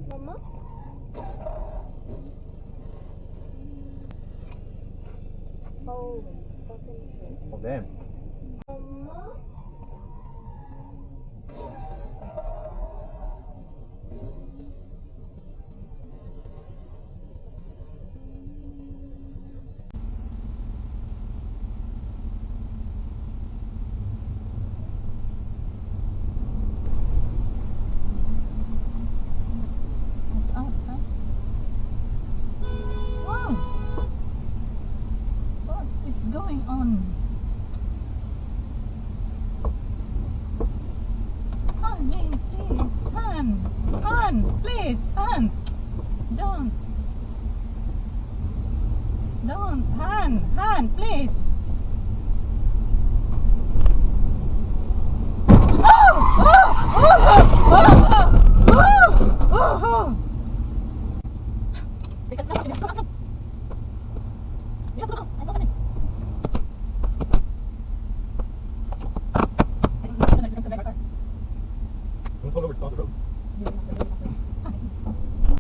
Mama? Holy fucking shit. Oh, damn. Mama? What's up, huh? Wow. What is going on? Honey, please, Han, please, Han. Don't, Han, please. Oh, oh, oh, oh, oh, oh, oh, oh. Don't talk over, talk.